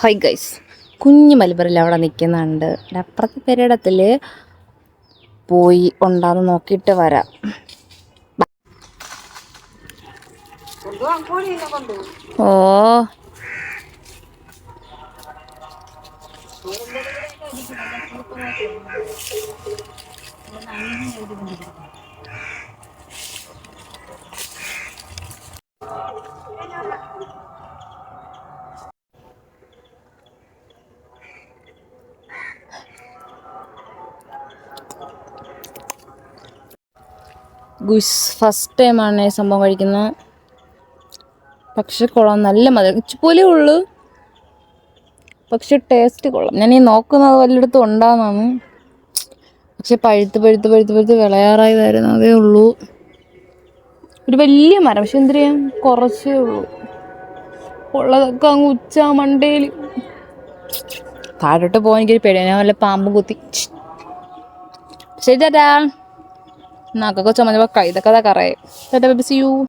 Hi guys, കുഞ്ഞു മലബറിൽ അവിടെ നിൽക്കുന്നുണ്ട്. അപ്പുറത്തെ പെരയിടത്തിൽ പോയി ഉണ്ടാന്ന് നോക്കിയിട്ട് വരാം. ഓ ഗുസ് ഫസ്റ്റ് ടൈമാണ് ഈ സംഭവം കഴിക്കുന്നത്. പക്ഷെ കൊള്ളാം, നല്ല മധുരം ഇച്ചിപ്പോലെ ഉള്ളു, പക്ഷെ ടേസ്റ്റ് കൊള്ളാം. ഞാൻ ഈ നോക്കുന്നത് വല്ലയിടത്തും ഉണ്ടാകുന്നതാണ്, പക്ഷെ പഴുത്ത് വിളയാറായി വരുന്നതേ ഉള്ളൂ. ഒരു വലിയ മരം, പക്ഷെ എന്ത് ചെയ്യാം, കുറച്ചേ ഉള്ളൂ. ഉള്ളതൊക്കെ അങ്ങ് ഉച്ച മണ്ടയിൽ. താഴോട്ട് പോകാൻ എനിക്കൊരു പേടിയാണ്, ഞാൻ വല്ല പാമ്പും കുത്തി. ശരി ചേട്ടാ, നാക്കൊക്കെ ചുമന്നപ്പോൾ കൈതൊക്കെ കറയെ. ചേട്ടാ, ബേബി, സീ യു.